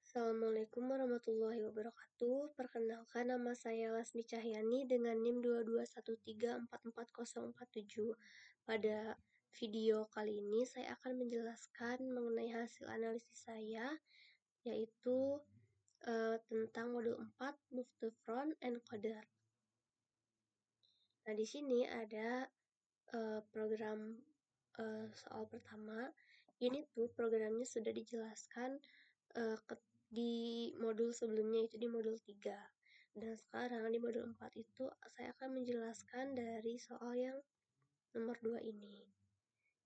Assalamualaikum warahmatullahi wabarakatuh. Perkenalkan, nama saya Lasmi Cahyani dengan NIM 221344047. Pada video kali ini saya akan menjelaskan mengenai hasil analisis saya, yaitu tentang modul 4 Move to Front Encoder. Nah, di sini ada program soal pertama. Ini tuh programnya sudah dijelaskan di modul sebelumnya, itu di modul 3. Dan sekarang di modul 4 itu saya akan menjelaskan dari soal yang nomor 2 ini.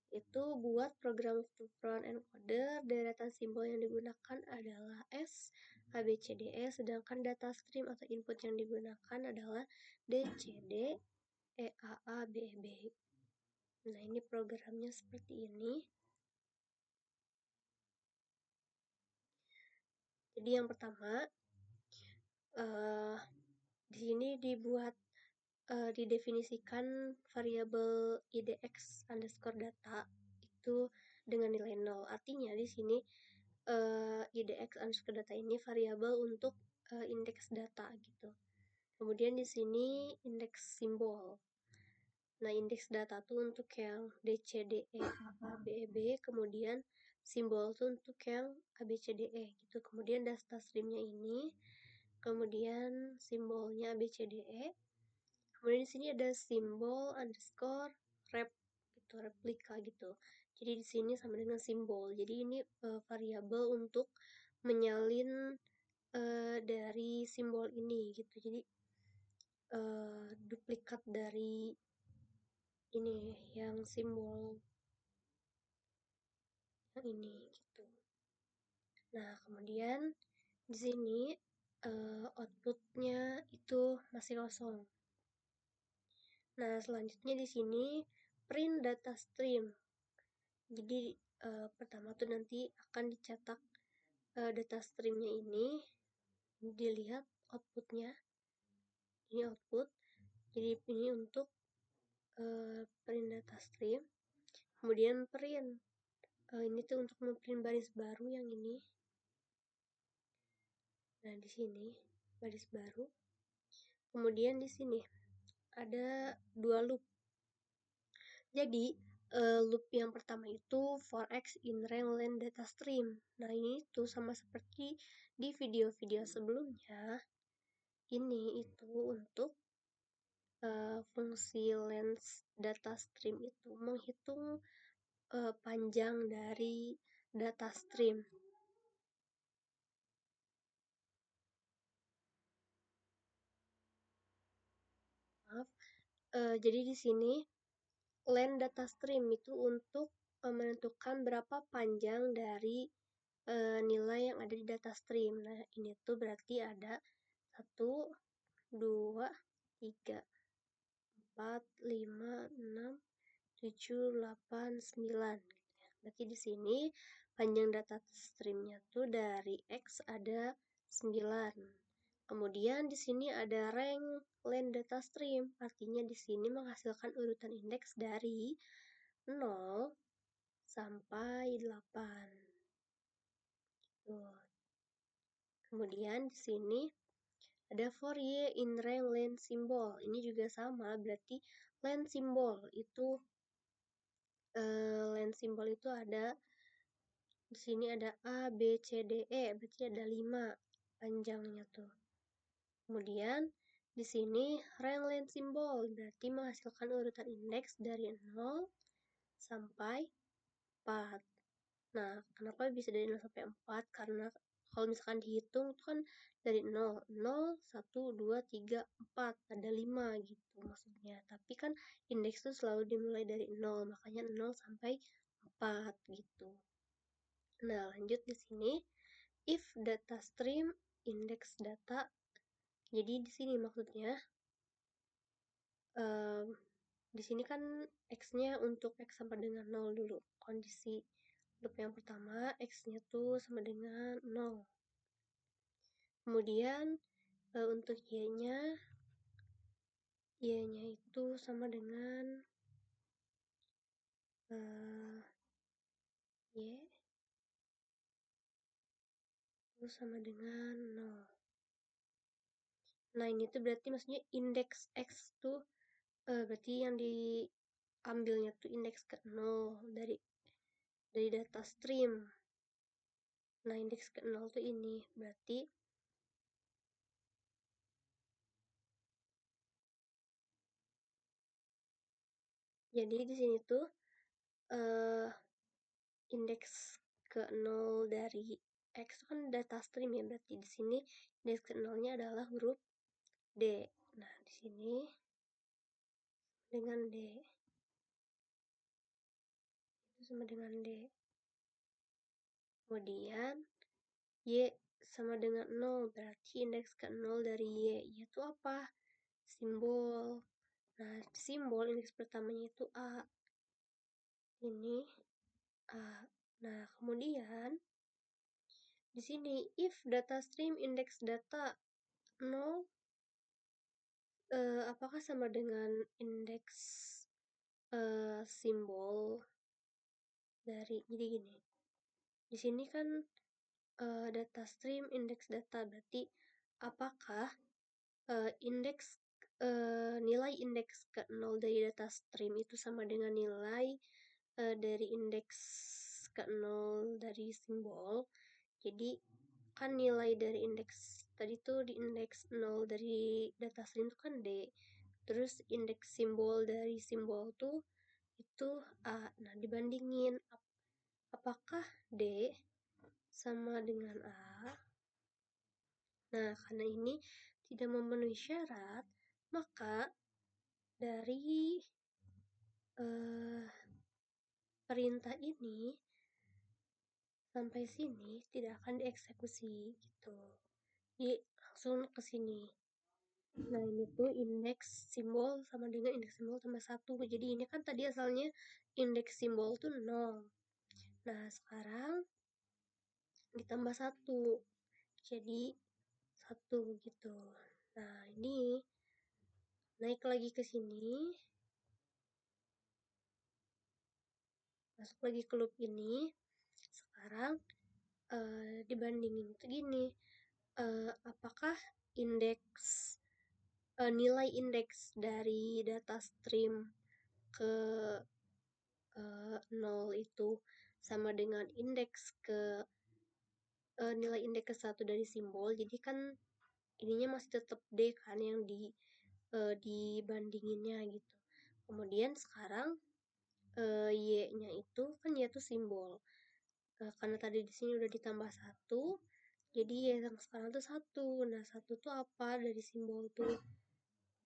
Itu buat program to front encoder, deretan simbol yang digunakan adalah S, A, B, C, D, E, sedangkan data stream atau input yang digunakan adalah D, C, D, E, A, B, B. Nah, ini programnya seperti ini. Jadi yang pertama, di sini didefinisikan variabel idx underscore data itu dengan nilai 0. Artinya di sini idx underscore data ini variabel untuk indeks data gitu. Kemudian di sini indeks simbol. Nah, indeks data tuh untuk yang D, C, D, E, A, B, B, kemudian simbol tuh untuk yang A, B, C, D, E gitu. Kemudian data streamnya ini, kemudian simbolnya A, B, C, D, E. Kemudian di sini ada simbol underscore rep gitu, replika gitu. Jadi di sini sama dengan simbol. Jadi ini variabel untuk menyalin dari simbol ini gitu. Jadi duplikat dari ini yang simbol yang ini gitu. Nah, kemudian di sini outputnya itu masih kosong. Nah, selanjutnya di sini print data stream. Jadi pertama tuh nanti akan dicetak data streamnya ini, dilihat outputnya. Ini output. Jadi ini untuk print data stream. Kemudian print. Ini tuh untuk memprint baris baru yang ini. Nah, di sini baris baru. Kemudian di sini ada dua loop. Jadi loop yang pertama itu for x in range len data stream. Nah, ini tuh sama seperti di video-video sebelumnya. Ini itu untuk fungsi length data stream itu menghitung panjang dari data stream. Maaf. Jadi di sini length data stream itu untuk menentukan berapa panjang dari nilai yang ada di data stream. Nah, ini tuh berarti ada 1, 2, 3, 4, 5, 6, 7, 8, 9. Berarti di sini panjang data streamnya tuh dari X ada 9. Kemudian di sini ada rank len data stream. Artinya di sini menghasilkan urutan indeks dari 0 sampai 8. Tuh. Kemudian di sini ada Fourier in rank len simbol. Ini juga sama, berarti len simbol itu ada di sini ada A, B, C, D, E, berarti ada 5 panjangnya tuh. Kemudian di sini rank len simbol berarti menghasilkan urutan indeks dari 0 sampai 4. Nah, kenapa bisa dari 0 sampai 4? Karena kalau misalkan dihitung itu kan dari 0, 0, 1, 2, 3, 4, ada 5 gitu maksudnya. Tapi kan indeks itu selalu dimulai dari 0, makanya 0 sampai 4 gitu. Nah, lanjut di sini if data stream index data. Jadi di sini maksudnya di sini kan x-nya untuk x sama dengan 0 dulu. Kondisi loop yang pertama x-nya tuh sama dengan 0. Kemudian untuk y-nya itu sama dengan y itu sama dengan 0. Nah, ini tuh berarti maksudnya indeks X tuh berarti yang diambilnya tuh indeks ke 0 dari data stream. Nah, indeks ke 0 tuh ini. Berarti jadi di sini tuh indeks ke 0 dari X kan data stream ya, berarti di sini indeks ke 0-nya adalah huruf D. Nah, di sini dengan D. Itu sama dengan D. Kemudian Y sama dengan 0, berarti indeks ke 0 dari Y. Y itu apa? Simbol. Nah, simbol indeks pertamanya itu A. Ini A. Nah, kemudian di sini if data stream index data 0 apakah sama dengan indeks simbol dari jadi gini. Di sini kan data stream indeks data berarti apakah indeks nilai indeks ke 0 dari data stream itu sama dengan nilai dari indeks ke 0 dari simbol. Jadi kan nilai dari indeks tadi tuh di indeks 0 dari data stream itu kan D. Terus indeks simbol dari simbol tuh itu A. Nah, dibandingin apakah D sama dengan A? Nah, karena ini tidak memenuhi syarat, maka dari perintah ini sampai sini tidak akan dieksekusi gitu. Jadi langsung ke sini. Nah, ini tuh indeks simbol sama dengan indeks simbol tambah 1. Jadi ini kan tadi asalnya indeks simbol tuh 0. Nah, sekarang ditambah 1. Jadi 1 gitu. Nah, ini naik lagi ke sini. Masuk lagi ke loop ini. Sekarang dibandingin tuh gini. Apakah indeks nilai indeks dari data stream ke 0 itu sama dengan indeks ke nilai indeks ke 1 dari simbol. Jadi kan ininya masih tetap D kan yang dibandinginnya gitu. Kemudian sekarang Y-nya itu kan Y itu simbol. Karena tadi di sini udah ditambah 1, jadi Y yang sekarang tuh 1. Nah, 1 tuh apa dari simbol tuh?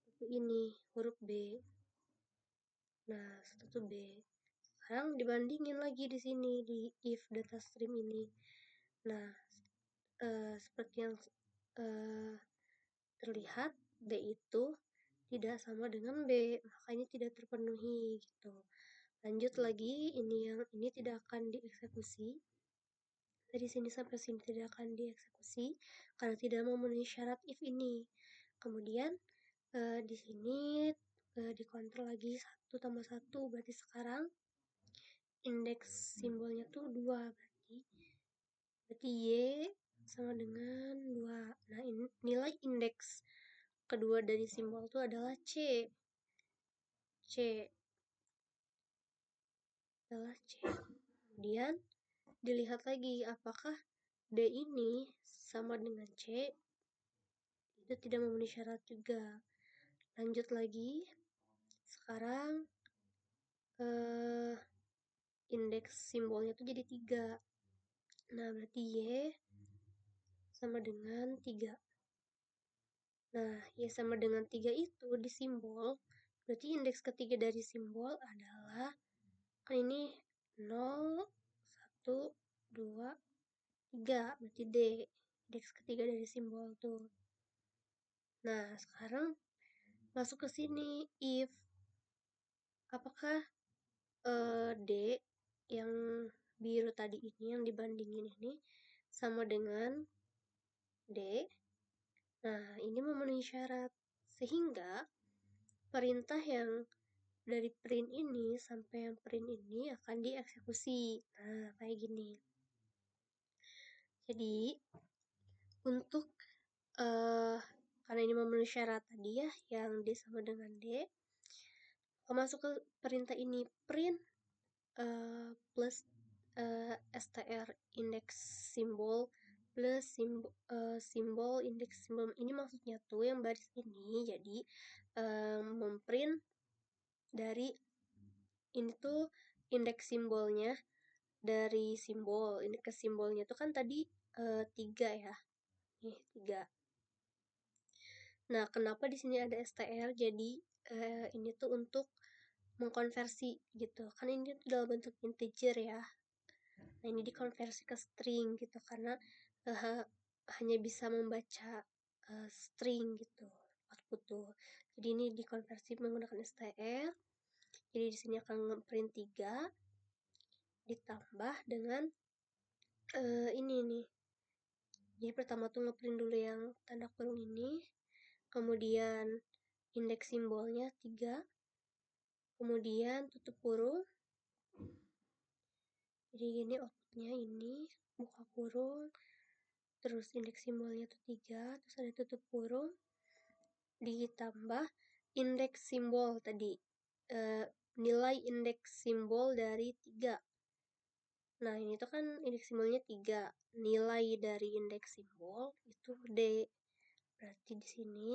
Itu ini, huruf B. Nah, 1 tuh B. Sekarang dibandingin lagi di sini di if data stream ini. Nah, seperti yang terlihat D itu tidak sama dengan B, makanya tidak terpenuhi gitu. Lanjut lagi, ini tidak akan dieksekusi. Dari sini sampai sini tidak akan dieksekusi karena tidak memenuhi syarat if ini. Kemudian di sini dikontrol lagi 1 tambah 1, berarti sekarang indeks simbolnya tuh 2, berarti Y sama dengan 2. Nah, nilai indeks kedua dari simbol itu adalah C. C adalah C. Kemudian dilihat lagi apakah D ini sama dengan C. Itu tidak memenuhi syarat juga. Lanjut lagi. Sekarang indeks simbolnya itu jadi 3. Nah, berarti Y sama dengan 3. Nah, Y sama dengan 3 itu di simbol, berarti indeks ketiga dari simbol adalah, kan ini 0, 1, 2, 3, berarti D, indeks ketiga dari simbol tuh. Nah, sekarang masuk ke sini, if, apakah D yang biru tadi ini, yang dibandingin ini, sama dengan D? Nah, ini memenuhi syarat. Sehingga perintah yang dari print ini sampai yang print ini akan dieksekusi. Nah, kayak gini. Jadi, untuk karena ini memenuhi syarat tadi ya, yang D sama dengan D, masuk ke perintah ini print plus str index simbol plus simbol index simbol. Ini maksudnya tuh yang baris ini jadi memprint dari ini tuh indeks simbolnya dari simbol. Indeks simbolnya tuh kan tadi 3 ya. Nih 3. Nah, kenapa di sini ada str? Jadi ini tuh untuk mengkonversi gitu. Kan ini tuh dalam bentuk integer ya. Nah, ini dikonversi ke string gitu karena hanya bisa membaca string gitu output tuh. Jadi ini dikonversi menggunakan str. Jadi di sini akan ngeprint 3 ditambah dengan ini nih. Jadi pertama tuh ngeprint dulu yang tanda kurung ini, kemudian indeks simbolnya 3, kemudian tutup kurung. Jadi gini outputnya ini, buka kurung, terus indeks simbolnya tuh 3, terus ada tutup kurung, ditambah indeks simbol tadi, nilai indeks simbol dari 3. Nah, ini tuh kan indeks simbolnya 3. Nilai dari indeks simbol itu D. Berarti di sini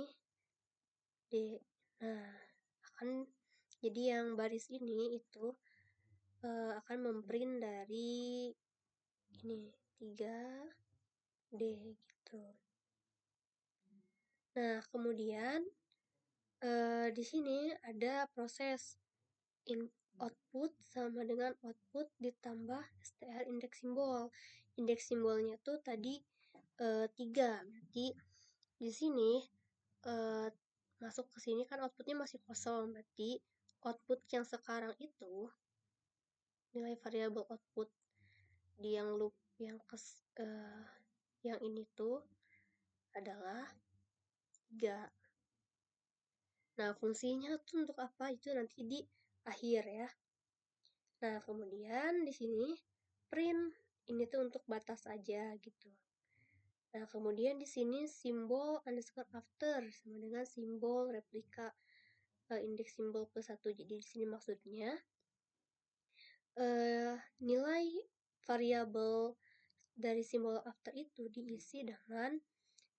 D. Nah, akan jadi yang baris ini itu akan memprint dari ini 3 D gitu. Nah, kemudian di sini ada proses output sama dengan output ditambah str indeks simbol. Indeks simbolnya tuh tadi 3. Berarti di sini masuk ke sini kan outputnya masih kosong. Berarti output yang sekarang itu nilai variabel output di yang loop yang ini tuh adalah 3. Nah, fungsinya tuh untuk apa? Itu nanti di akhir ya. Nah, kemudian di sini print ini tuh untuk batas aja gitu. Nah, kemudian di sini simbol underscore after sama dengan simbol replika indeks simbol plus 1. Jadi di sini maksudnya nilai variabel dari simbol after itu diisi dengan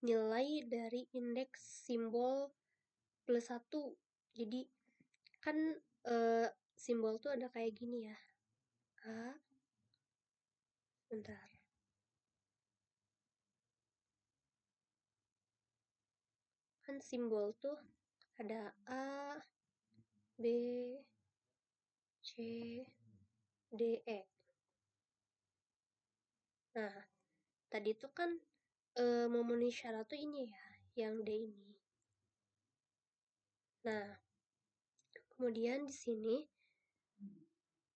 nilai dari indeks simbol plus 1. Jadi kan simbol tuh ada kayak gini ya. Bentar. Kan simbol tuh ada A, B, C, D, E. Nah, tadi tuh kan memenuhi syarat tuh ini ya, yang D ini. Nah, kemudian di sini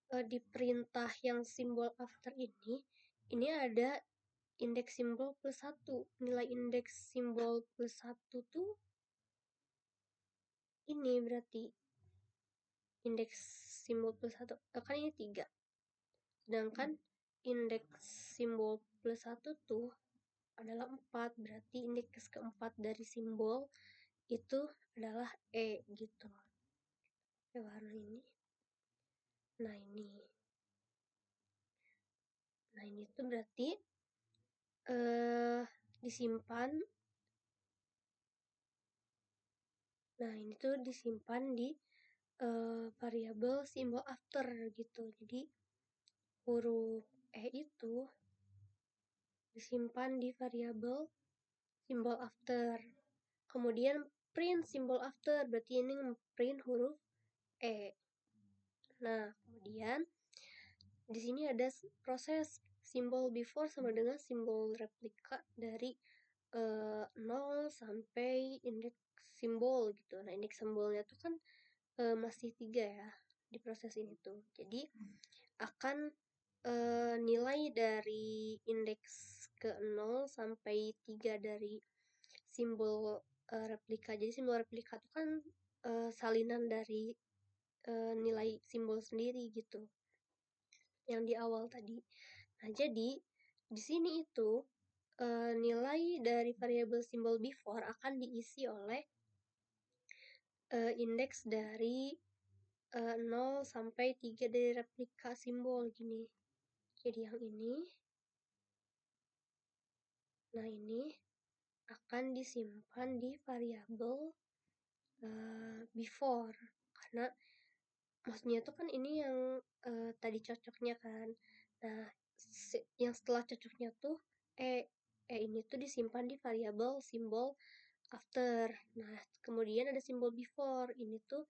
di perintah yang simbol after ini ada indeks simbol plus 1. Nilai indeks simbol plus 1 tuh ini berarti indeks simbol plus 1. Kan ini 3. Sedangkan indeks simbol plus 1 tuh adalah 4. Berarti indeks keempat dari simbol itu adalah E gitu. Pakai warna ini. Nah, ini. Nah, ini tuh berarti disimpan. Nah, ini tuh disimpan di variabel simbol after gitu. Jadi huruf E itu disimpan di variabel simbol after. Kemudian print simbol after, berarti ini print huruf E. Nah, kemudian di sini ada proses simbol before sama dengan simbol replika dari 0 sampai indeks simbol gitu. Nah, indeks simbolnya tuh kan masih 3 ya di proses ini tuh. Jadi akan nilai dari indeks ke 0 sampai 3 dari simbol replika. Jadi simbol replika itu kan salinan dari nilai simbol sendiri gitu. Yang di awal tadi. Nah, jadi di sini itu nilai dari variabel simbol before akan diisi oleh indeks dari 0 sampai 3 dari replika simbol gini. Jadi yang ini, nah ini akan disimpan di variabel before, karena maksudnya tuh kan ini yang tadi cocoknya kan. Nah, yang setelah cocoknya tuh ini tuh disimpan di variabel simbol after. Nah, kemudian ada simbol before. Ini tuh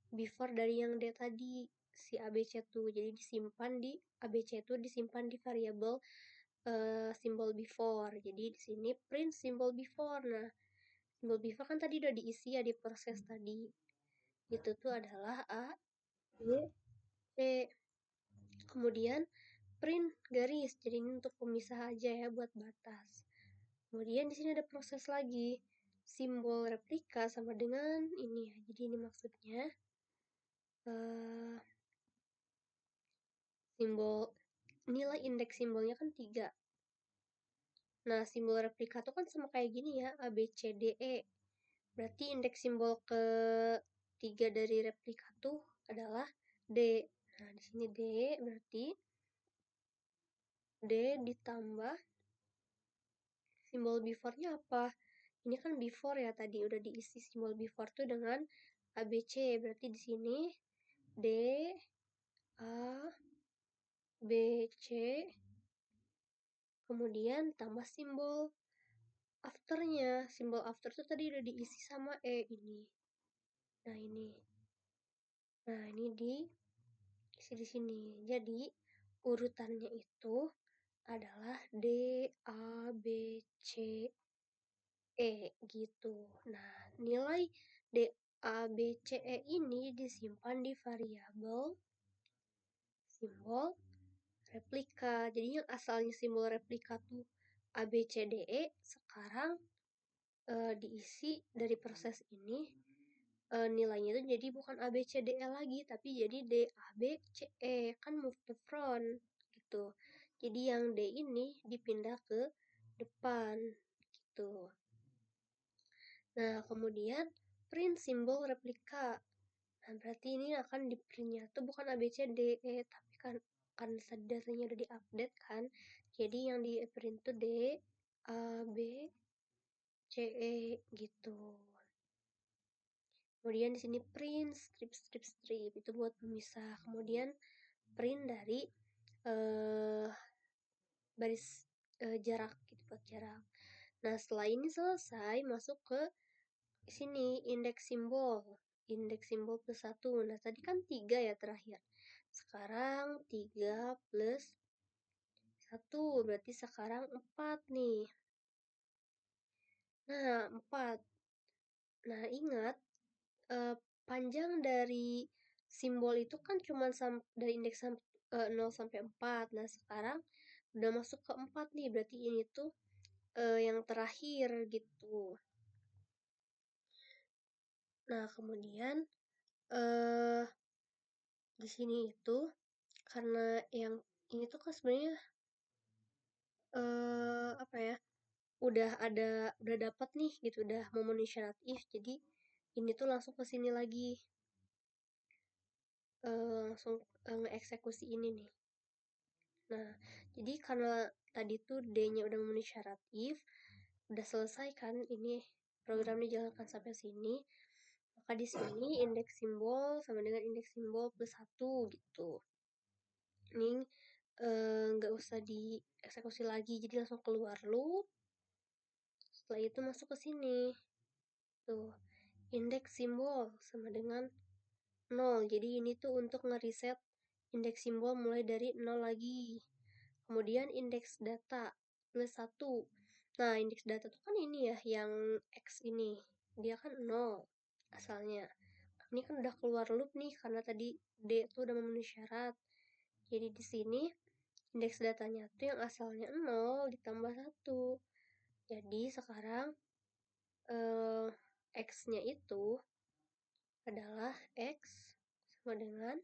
before dari yang D tadi, si ABC tuh. Jadi disimpan di ABC itu disimpan di variabel simbol before. Jadi di sini print simbol before. Nah, simbol before kan tadi udah diisi ya di proses tadi. Itu tuh adalah A, B, C. Kemudian print garis. Jadi ini untuk pemisah aja ya buat batas. Kemudian di sini ada proses lagi. Simbol replika sama dengan ini ya. Jadi ini maksudnya simbol nilai indeks simbolnya kan 3. Nah, simbol replika tuh kan sama kayak gini ya, A, B, C, D, E. Berarti indeks simbol ke 3 dari replika tuh adalah D. Nah, di sini D berarti D ditambah simbol before-nya apa? Ini kan before ya tadi udah diisi simbol before tuh dengan ABC. Berarti di sini D, A, B, C, kemudian tambah simbol afternya. Simbol after tuh tadi udah diisi sama E ini. Nah ini. Nah ini diisi di sini. Jadi urutannya itu adalah D, A, B, C, E gitu. Nah, nilai D, A, B, C, E ini disimpan di variabel simbol replika. Jadi yang asalnya simbol replika tuh A, B, C, D, E sekarang diisi dari proses ini nilainya itu jadi bukan A, B, C, D, E lagi, tapi jadi D, A, B, C, E. Kan move to front gitu. Jadi yang D ini dipindah ke depan gitu. Nah, kemudian print simbol replika. Nah, berarti ini akan di printnya tuh bukan A, B, C, D, E, tapi kan datanya udah diupdate kan. Jadi yang di print tuh D, A, B, C, E gitu. Kemudian di sini print strip itu buat pemisah. Kemudian print dari baris jarak gitu buat jarak. Nah, setelah ini selesai masuk ke sini indeks simbol. Indeks simbol plus 1. Nah, tadi kan 3 ya terakhir. Sekarang 3 plus 1. Berarti sekarang 4 nih. Nah, 4. Nah, ingat panjang dari simbol itu kan cuma dari indeks 0 sampai 4. Nah, sekarang udah masuk ke 4 nih. Berarti ini tuh yang terakhir gitu. Nah, kemudian di sini itu karena yang ini tuh kan sebenarnya apa ya? Udah dapat nih gitu, udah memenuhi syarat if. Jadi ini tuh langsung ke sini lagi. Langsung ngeeksekusi ini nih. Nah, jadi karena tadi tuh D-nya udah memenuhi syarat if, udah selesai kan ini programnya dijalankan sampai sini. Maka di sini indeks simbol sama dengan indeks simbol plus 1 gitu. Ini nggak usah dieksekusi lagi, jadi langsung keluar loop. Setelah itu masuk ke sini. Tuh, indeks simbol sama dengan 0. Jadi ini tuh untuk ngereset indeks simbol mulai dari 0 lagi. Kemudian indeks data plus 1. Nah, indeks data tuh kan ini ya, yang X ini. Dia kan 0 asalnya. Ini kan udah keluar loop nih, karena tadi D tuh udah memenuhi syarat. Jadi di sini indeks datanya tuh yang asalnya 0 ditambah 1. Jadi sekarang X-nya itu adalah X sama dengan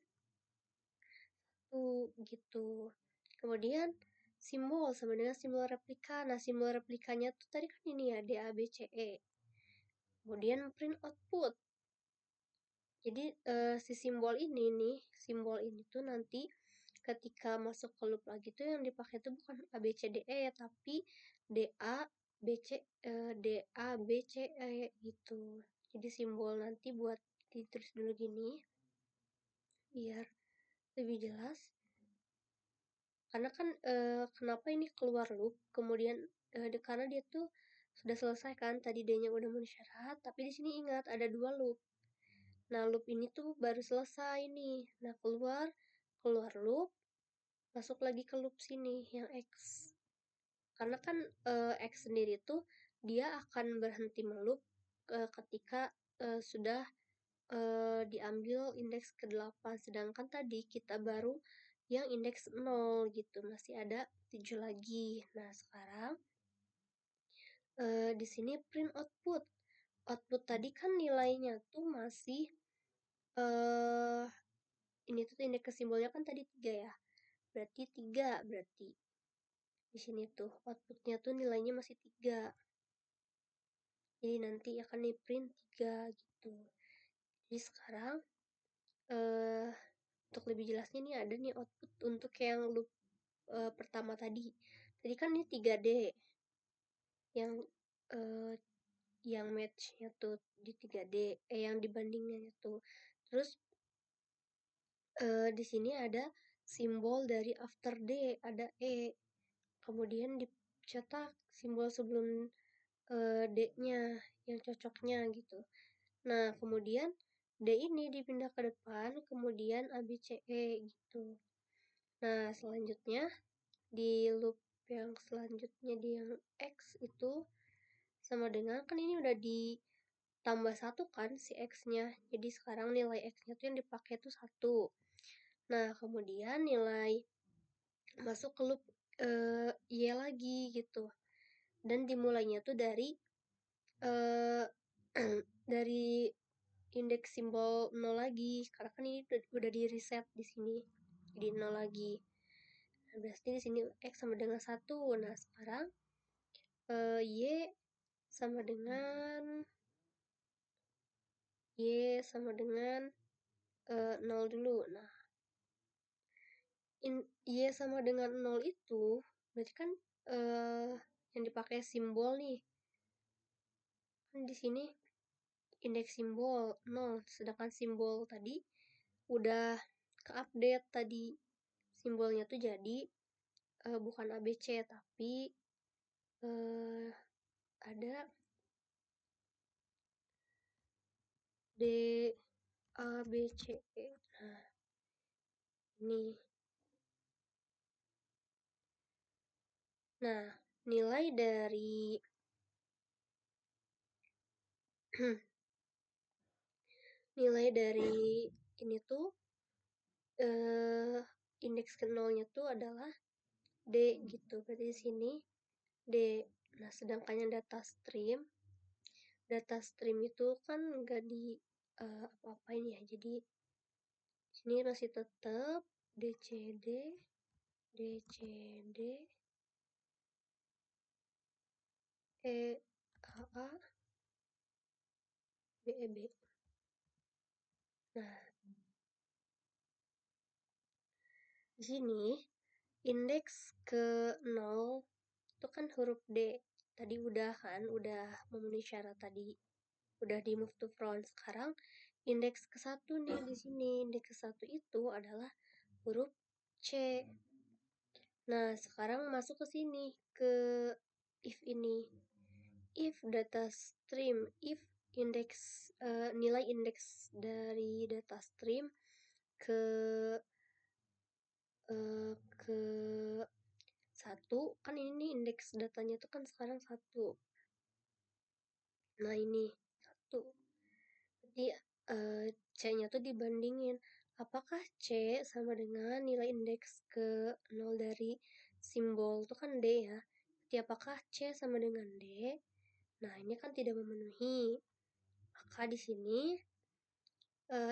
1 gitu. Kemudian simbol sama dengan simbol replika. Nah, simbol replikanya tuh tadi kan ini ya, DABCE. Kemudian print output. Jadi si simbol ini tuh nanti ketika masuk ke loop lagi tuh yang dipakai tuh bukan ABCDE ya, tapi DA BC DA BCE gitu. Jadi simbol nanti buat ditulis dulu gini biar lebih jelas. Karena kan kenapa ini keluar loop, kemudian karena dia tuh sudah selesai kan, tadi D-nya udah memenuhi syarat, tapi di sini ingat ada 2 loop. Nah, loop ini tuh baru selesai nih. Nah, keluar loop, masuk lagi ke loop sini yang X. Karena kan X sendiri tuh dia akan berhenti meloop ketika sudah diambil indeks ke-8, sedangkan tadi kita baru yang indeks 0 gitu, masih ada 7 lagi. Nah, sekarang di sini print output. Output tadi kan nilainya tuh masih ini tuh indeks simbolnya kan tadi 3 ya. Berarti 3 berarti. Di sini tuh outputnya tuh nilainya masih 3. Jadi nanti akan di print 3 gitu. Jadi sekarang untuk lebih jelasnya nih ada nih output untuk yang loop pertama tadi. Tadi kan ini 3D yang yang match-nya tuh di 3D, yang dibandingnya tuh. Terus di sini ada simbol dari after D, ada E. Kemudian dicetak simbol sebelum D-nya yang cocoknya gitu. Nah, kemudian D ini dipindah ke depan, kemudian ABCE gitu. Nah, selanjutnya di loop yang selanjutnya di yang X itu sama dengan, kan ini udah ditambah 1 kan si X-nya. Jadi sekarang nilai X-nya tuh yang dipakai tuh 1. Nah, kemudian nilai masuk ke loop Y lagi gitu. Dan dimulainya tuh dari dari indeks simbol 0 lagi, karena kan ini udah di reset di sini jadi 0 lagi. Nah, berarti di sini X sama dengan 1. Nah, sekarang Y sama dengan 0 dulu. Nah, Y sama dengan 0 itu berarti kan yang dipakai simbol nih. Kan di sini indeks simbol 0, sedangkan simbol tadi udah ke-update tadi. Simbolnya tuh jadi bukan ABC tapi ada D A B C E. Nah, ini. Nah, nilai dari nilai dari ini tuh indeks ke nolnya tuh adalah D gitu. Berarti di sini D. Nah, sedangkan yang data stream itu kan nggak di apa-apain ya. Jadi sini masih tetap DCD DCD EAA BEB. Nah, di sini indeks ke 0 itu kan huruf D. Tadi udah kan, udah memenuhi syarat tadi. Udah di move to front. Sekarang indeks ke 1 nih di sini. Indeks ke 1 itu adalah huruf C. Nah, sekarang masuk ke sini ke if ini. If data stream, if indeks nilai indeks dari data stream ke ke 1 kan ini indeks datanya itu kan sekarang 1. Nah, ini 1. Jadi C-nya tuh dibandingin apakah C sama dengan nilai indeks ke 0 dari simbol itu kan D ya. Jadi apakah C sama dengan D? Nah, ini kan tidak memenuhi. Maka di sini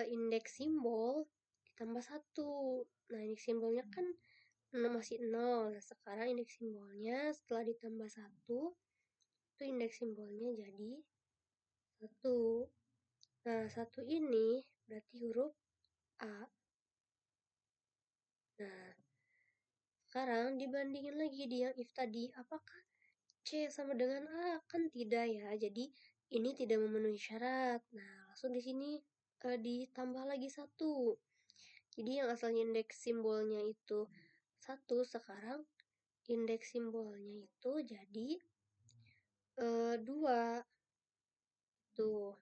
indeks simbol ditambah 1. Nah, indeks simbolnya kan masih 0. Nah, sekarang indeks simbolnya setelah ditambah 1, itu indeks simbolnya jadi 1. Nah, 1 ini berarti huruf A. Nah, sekarang dibandingin lagi di yang if tadi, apakah C sama dengan A? Kan tidak ya, jadi ini tidak memenuhi syarat. Nah, langsung di sini ditambah lagi 1. Jadi yang asalnya indeks simbolnya itu 1, sekarang indeks simbolnya itu jadi 2. Tuh.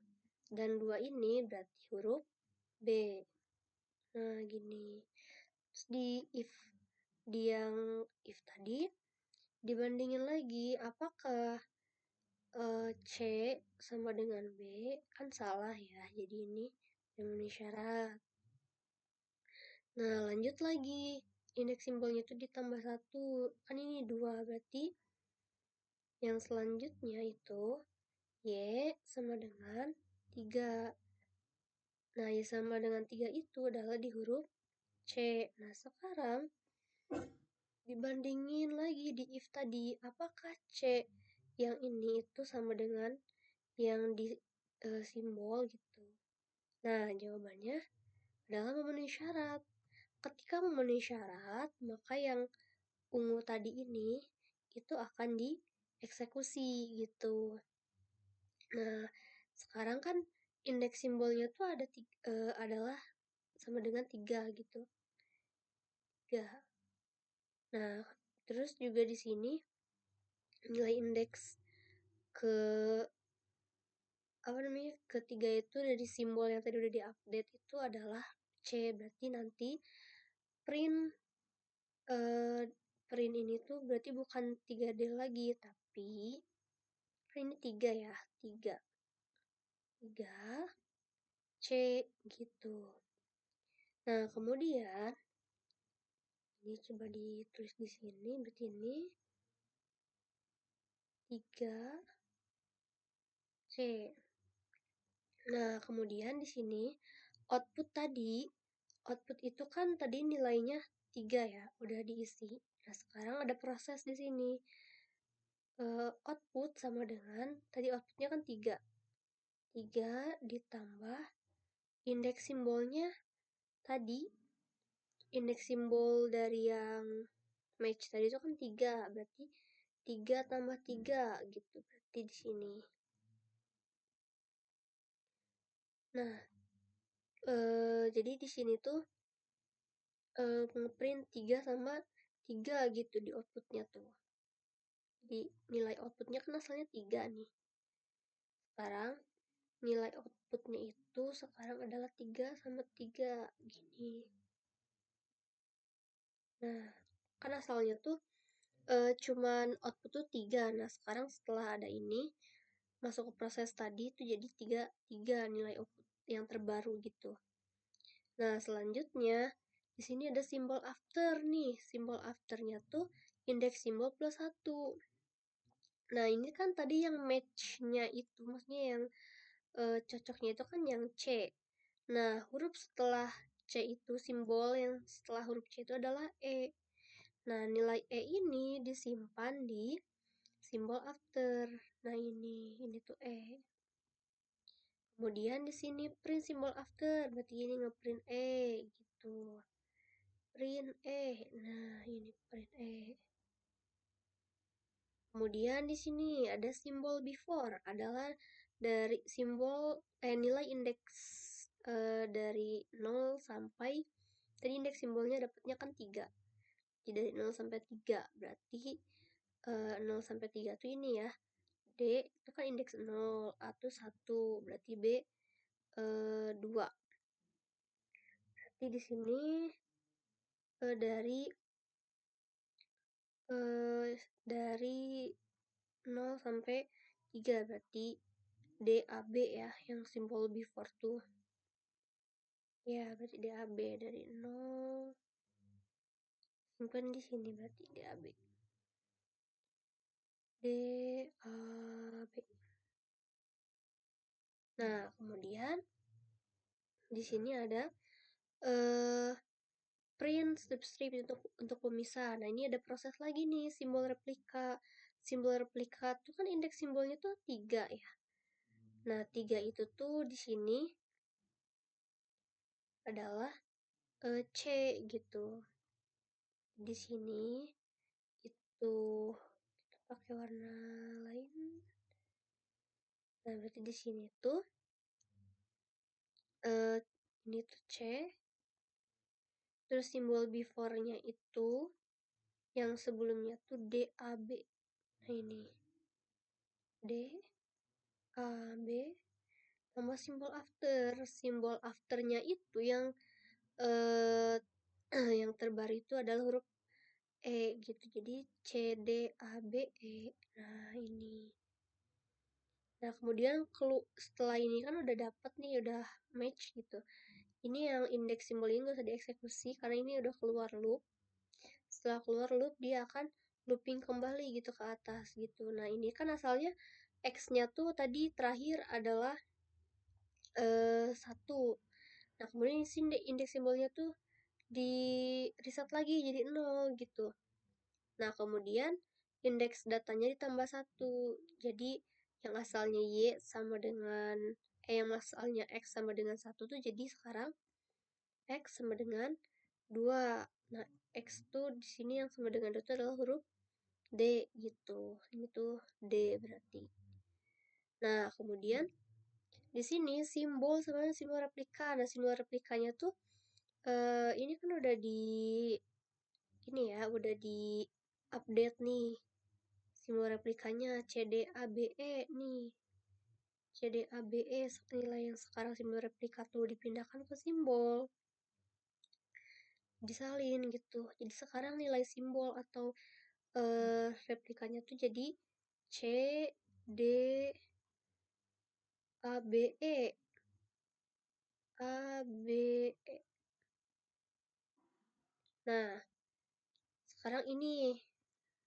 Dan 2 ini berarti huruf B. Nah, gini. Terus di yang if tadi dibandingin lagi, apakah C sama dengan B? Kan salah ya, jadi ini memenuhi syarat. Nah, lanjut lagi, indeks simbolnya itu ditambah 1, kan ini 2, berarti yang selanjutnya itu Y sama dengan 3. Nah, Y sama dengan 3 itu adalah di huruf C. Nah, sekarang dibandingin lagi di if tadi, apakah C yang ini itu sama dengan yang di simbol gitu. Nah, jawabannya adalah memenuhi syarat. Ketika memenuhi syarat, maka yang ungu tadi ini itu akan dieksekusi gitu. Nah, sekarang kan indeks simbolnya tuh adalah sama dengan 3 gitu. 3. Nah, terus juga di sini nilai indeks ke ketiga itu dari simbol yang tadi udah diupdate itu adalah C. Berarti nanti print print ini tuh berarti bukan 3D lagi, tapi print 3 ya, 3 C gitu. Nah, kemudian ini coba ditulis di sini, berarti ini 3 C. Nah, kemudian di sini output itu kan tadi nilainya 3 ya, udah diisi. Nah, sekarang ada proses di sini. Output sama dengan tadi outputnya kan 3. 3 ditambah indeks simbolnya tadi. Indeks simbol dari yang match tadi itu kan 3, berarti 3 tambah 3 gitu. Berarti di sini. Nah, jadi di sini tuh ngeprint 3 sama 3 gitu di outputnya tuh. Jadi nilai outputnya kan asalnya 3 nih. Sekarang nilai outputnya itu sekarang adalah 3 sama 3 gini. Nah, kan asalnya tuh cuman output tuh 3. Nah, sekarang setelah ada ini masuk ke proses tadi itu jadi 3 nilai output yang terbaru gitu. Nah, selanjutnya di sini ada simbol after nih. Simbol afternya tuh indeks simbol plus 1. Nah, ini kan tadi yang match-nya itu, maksudnya yang cocoknya itu kan yang C. Nah, huruf setelah C itu, simbol yang setelah huruf C itu adalah E. Nah, nilai E ini disimpan di simbol after. Nah, ini tuh E. Kemudian di sini print simbol after, berarti ini ngeprint E gitu. Print E. Nah, ini print E. Kemudian di sini ada simbol before, adalah dari simbol nilai indeks dari 0 sampai tadi indeks simbolnya dapatnya kan 3. Jadi dari 0 sampai 3 berarti 0 sampai 3 tuh ini ya. D itu kan indeks 0, A tuh 1, berarti B 2. Berarti di sini dari 0 sampai 3 berarti DAB ya, yang simbol before tuh. Ya, berarti DAB dari 0. Simpan di sini berarti DAB. DAB. Nah, kemudian di sini ada print strip untuk pemisah. Nah, ini ada proses lagi nih simbol replika. Simbol replika tuh kan indeks simbolnya tuh 3 ya. Nah, 3 itu tuh di sini adalah C gitu. Di sini itu kita pakai warna lain. Nah, berarti di sini tuh ini tuh C. Terus simbol before-nya itu yang sebelumnya tuh DAB. Nah, ini DAB sama simbol after. Simbol afternya itu yang eh, yang terbaru itu adalah huruf E gitu. Jadi CDABE. Nah, ini. Nah, kemudian setelah ini kan udah dapet nih, udah match gitu. Ini yang indeks simbolnya nggak usah dieksekusi karena ini udah keluar loop. Setelah keluar loop, dia akan looping kembali gitu ke atas gitu. Nah, ini kan asalnya X-nya tuh tadi terakhir adalah 1. Nah, kemudian indeks simbolnya tuh di reset lagi jadi 0 gitu. Nah, kemudian indeks datanya ditambah 1. Jadi yang asalnya Y sama dengan yang asalnya X sama dengan 1 tuh jadi sekarang X sama dengan 2. Nah, X tuh di sini yang sama dengan 2 itu adalah huruf D gitu. Ini tuh D berarti. Nah, kemudian di sini simbol sebenarnya simbol replika. Nah, simbol replikanya tuh ini kan udah di update nih. Simbol replikanya CDABE nih. CDABE nilai yang sekarang simbol replika tuh dipindahkan ke simbol. Disalin gitu. Jadi sekarang nilai simbol atau replikanya tuh jadi CDABE. ABE. Nah, sekarang ini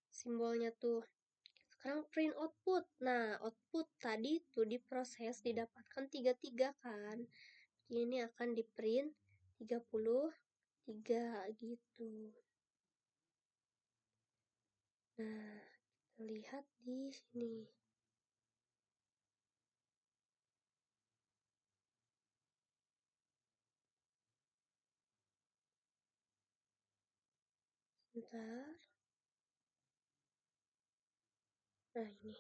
simbolnya tuh. Sekarang print output. Nah, output tadi tuh diproses didapatkan 33 kan. Ini akan di print 33 gitu. Nah, kita lihat di sini. Sebentar. Nah, ini.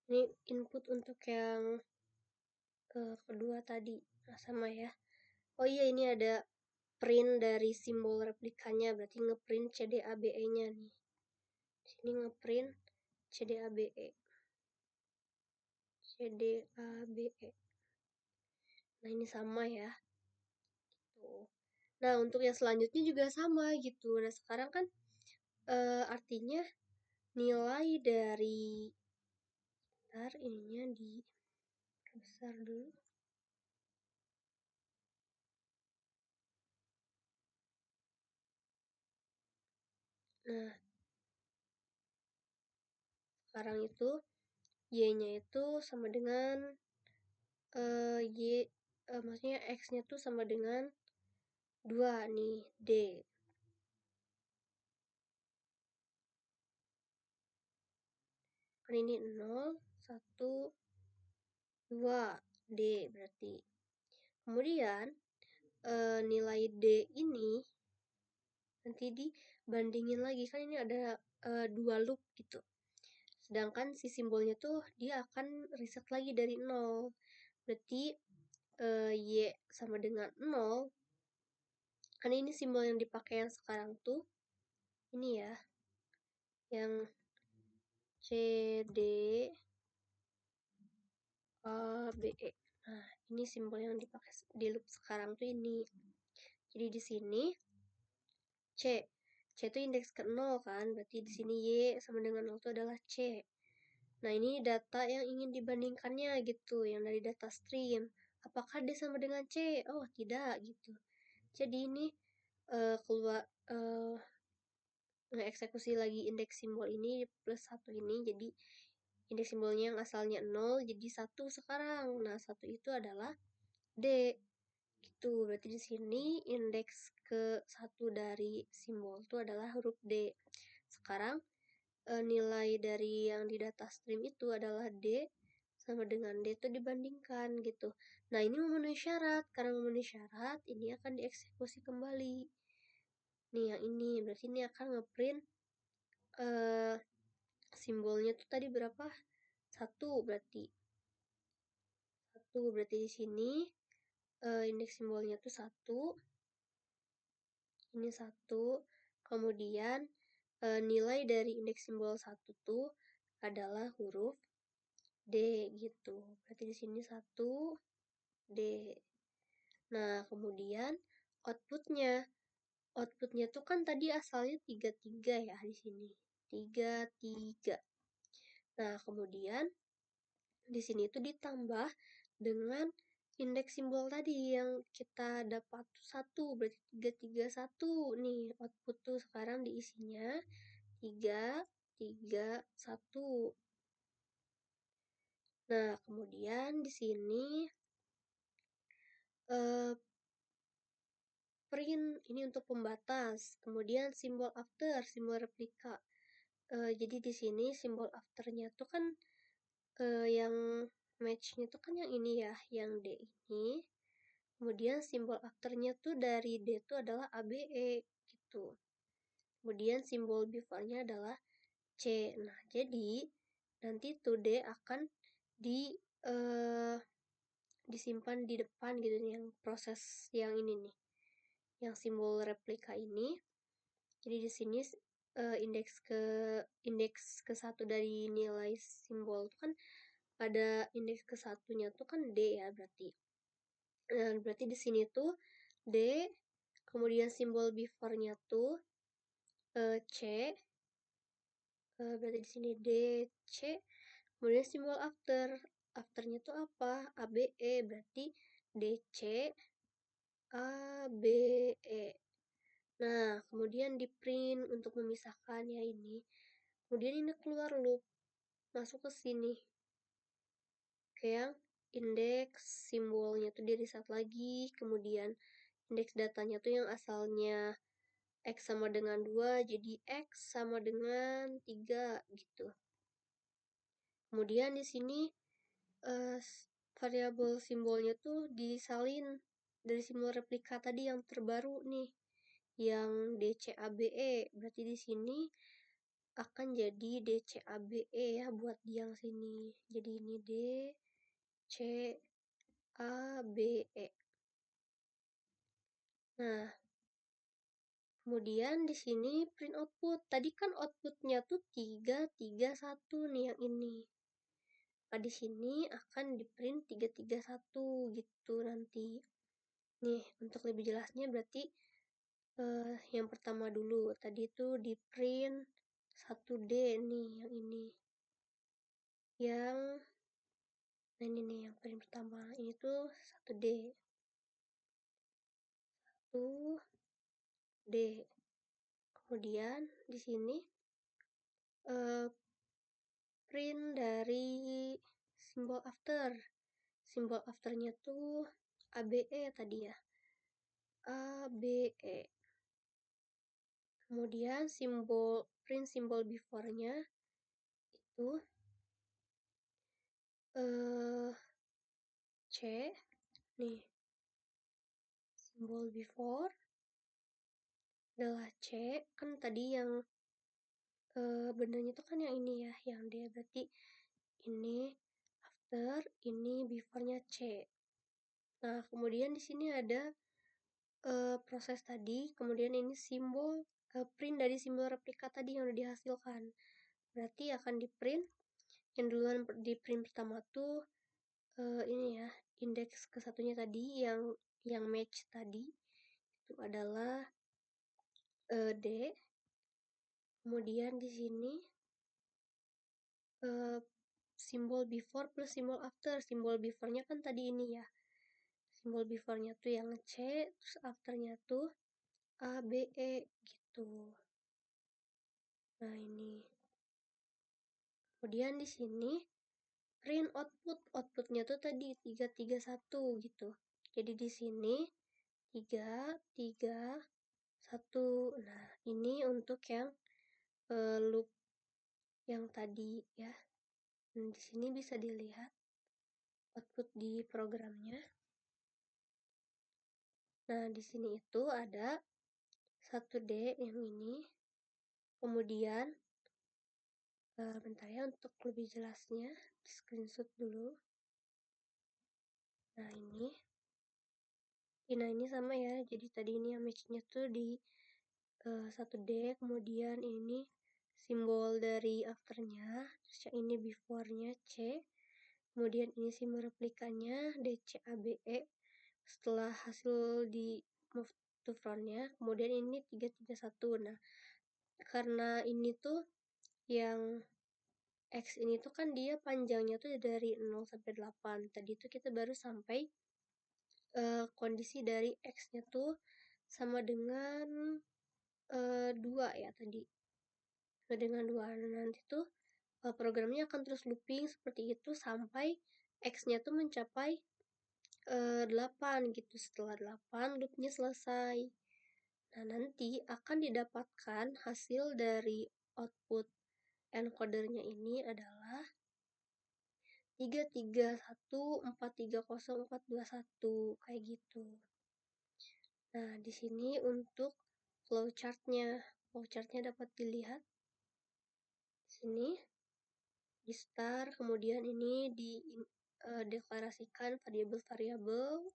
Ini input untuk yang kedua tadi. Nah, sama ya. Oh iya, ini ada print dari simbol replikanya. Berarti ngeprint CDABE-nya nih. Sini ngeprint CDABE. CDABE. Nah, ini sama ya. Tuh. Nah, untuk yang selanjutnya juga sama gitu. Nah, sekarang kan artinya nilai dari ntar ininya di besar dulu. Nah, sekarang itu Y-nya itu sama dengan maksudnya X-nya tuh sama dengan 2 nih, D. Kan ini 0, 1, 2, D berarti. Kemudian nilai D ini nanti dibandingin lagi, kan ini ada 2 loop gitu. Sedangkan si simbolnya tuh dia akan reset lagi dari 0. Berarti Y sama dengan 0. Kan ini simbol yang dipakai yang sekarang tuh ini ya, yang CDABE. Nah, ini simbol yang dipakai di loop sekarang tuh ini. Jadi di sini C. C itu indeks ke 0 kan, berarti di sini Y sama dengan 0 itu adalah C. Nah, ini data yang ingin dibandingkannya gitu, yang dari data stream. Apakah D sama dengan C? Oh, tidak gitu. Jadi ini keluar ngeeksekusi lagi indeks simbol ini plus 1 ini, jadi indeks simbolnya yang asalnya 0 jadi 1 sekarang. Nah, 1 itu adalah D. Gitu. Berarti di sini indeks ke 1 dari simbol itu adalah huruf D. Sekarang nilai dari yang di data stream itu adalah D sama dengan D itu dibandingkan gitu. Nah, ini memenuhi syarat. Karena memenuhi syarat, ini akan dieksekusi kembali. Nih, yang ini. Berarti ini akan ngeprint simbolnya tuh tadi berapa? 1 berarti. 1 berarti di sini indeks simbolnya tuh 1. Ini 1. Kemudian nilai dari indeks simbol 1 tuh adalah huruf D gitu. Berarti di sini 1 D. Nah, kemudian outputnya. Outputnya tuh kan tadi asalnya 33 ya di sini. 33. Nah, kemudian di sini tuh ditambah dengan indeks simbol tadi yang kita dapat 1, berarti 331 nih output tuh sekarang diisinya 331. Nah, kemudian di sini print ini untuk pembatas, kemudian simbol after, simbol replika. Jadi di sini simbol afternya tuh kan yang matchnya tuh kan yang ini ya, yang D ini. Kemudian simbol afternya tuh dari D itu adalah ABE gitu. Kemudian simbol befornya adalah C. Nah, jadi nanti tuh D akan disimpan di depan gitu nih, yang proses yang ini nih, yang simbol replika ini. Jadi di sini indeks ke 1 dari nilai simbol itu kan ada indeks ke 1-nya tuh kan D ya berarti. Nah, berarti di sini tuh D, kemudian simbol before-nya tuh C, berarti di sini D, C, kemudian simbol after. Afternya tuh apa? ABE, berarti DC, ABE. Nah, kemudian di print untuk memisahkan ya ini. Kemudian ini keluar loop, masuk ke sini. Ke yang indeks simbolnya tuh di reset lagi, kemudian indeks datanya tuh yang asalnya X sama dengan 2, jadi X sama dengan 3 gitu. Kemudian di sini variabel simbolnya tuh disalin dari simbol replika tadi yang terbaru nih, yang DCABE. Berarti di sini akan jadi DCABE ya buat yang sini. Jadi ini DCABE. Nah, kemudian di sini print output. Tadi kan outputnya tuh 331 nih yang ini. Nah, di sini akan di print 331 gitu nanti. Nih, untuk lebih jelasnya berarti yang pertama dulu. Tadi tuh di print 1D nih yang ini. Yang nah ini nih yang print pertama. Ini tuh 1D. 1D. Kemudian di sini print dari simbol after. Simbol afternya tuh ABE tadi ya. ABE. Kemudian print simbol before-nya itu C nih. Simbol before adalah C, kan tadi yang benernya itu kan yang ini ya, yang D, berarti ini after, ini before-nya C. Nah, kemudian di sini ada proses tadi, kemudian ini simbol print dari simbol replika tadi yang udah dihasilkan. Berarti akan di print, yang duluan di print pertama tuh ini ya, indeks ke satunya tadi yang match tadi itu adalah D. Kemudian di sini simbol before plus simbol after. Simbol before-nya kan tadi ini ya. Simbol before-nya tuh yang C, terus after-nya tuh A, B, E gitu. Nah, ini. Kemudian di sini print outputnya tuh tadi 331 gitu. Jadi di sini 331. Nah, ini untuk yang loop yang tadi ya. Di sini bisa dilihat output di programnya. Nah, di sini itu ada 1D yang ini. Kemudian bentar ya untuk lebih jelasnya, di screenshot dulu. Nah, ini. Nah, ini sama ya. Jadi tadi ini image-nya tuh di 1D, kemudian ini simbol dari afternya, terus yang ini before-nya C, kemudian ini simbol replikanya DCABE setelah hasil di move to front-nya, kemudian ini 331. Nah, karena ini tuh yang X ini tuh kan dia panjangnya tuh dari 0 sampai 8. Tadi tuh kita baru sampai kondisi dari X-nya tuh sama dengan 2 ya tadi. Sama dengan 2. Nah, nanti tuh programnya akan terus looping seperti itu sampai X-nya tuh mencapai 8 gitu. Setelah 8 loopnya selesai. Nah, nanti akan didapatkan hasil dari output encodernya ini adalah 331430421 kayak gitu. Nah, di sini untuk flowchartnya. Flowchartnya dapat dilihat di sini. Di start, kemudian ini deklarasikan variabel-variabel.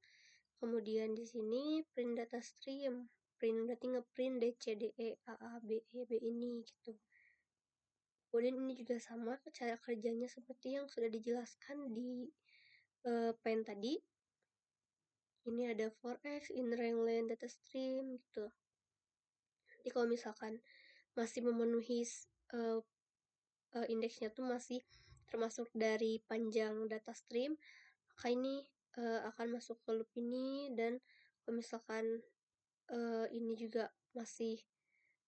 Kemudian di sini print data stream. Print berarti ngeprint DCDE, AA, BE, B ini gitu. Kemudian ini juga sama cara kerjanya seperti yang sudah dijelaskan di pen tadi. Ini ada for X, in range len, data stream gitu. Jadi kalau misalkan masih memenuhi indeksnya tuh masih termasuk dari panjang data stream, maka ini akan masuk ke loop ini, dan kalau misalkan ini juga masih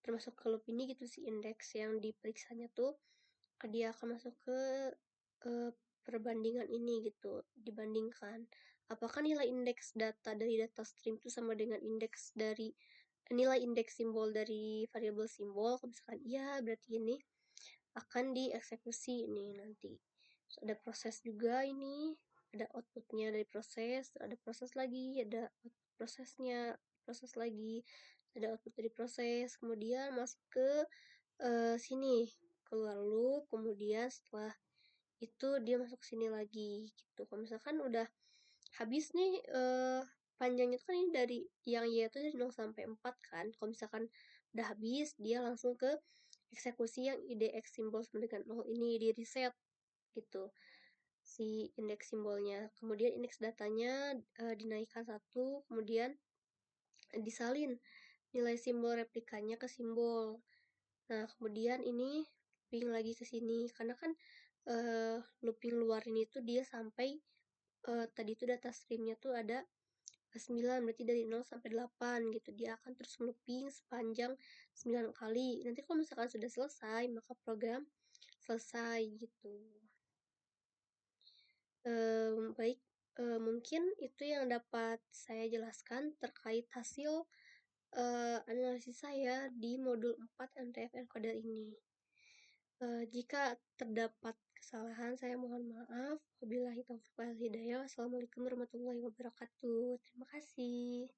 termasuk ke loop ini gitu sih, indeks yang diperiksanya tuh dia akan masuk ke perbandingan ini gitu, dibandingkan apakah nilai indeks data dari data stream itu sama dengan indeks dari nilai indeks simbol dari variabel simbol. Kalau misalkan iya, berarti ini akan dieksekusi nih nanti. So, ada proses juga ini, ada outputnya dari proses, ada proses lagi, ada prosesnya, proses lagi, ada output dari proses, kemudian masuk ke sini, keluar loop, kemudian setelah itu dia masuk sini lagi gitu. Kalau misalkan udah habis nih panjangnya tuh kan ini dari yang Y itu dari 0 sampai 4 kan. Kalau misalkan udah habis, dia langsung ke eksekusi yang IDX simbol sama dengan 0 ini, di reset gitu si indeks simbolnya. Kemudian indeks datanya dinaikkan 1, kemudian disalin nilai simbol replikanya ke simbol. Nah, kemudian ini looping lagi ke sini, karena kan looping luar ini tuh dia sampai tadi tuh data streamnya tuh ada 9, berarti dari 0 sampai 8 gitu. Dia akan terus looping sepanjang 9 kali. Nanti kalau misalkan sudah selesai, maka program selesai gitu. Baik, mungkin itu yang dapat saya jelaskan terkait hasil analisis saya di modul 4 MTF encoder ini. Jika terdapat kesalahan, saya mohon maaf. Wabillahi taufiq wal hidayah. Wassalamualaikum warahmatullahi wabarakatuh. Terima kasih.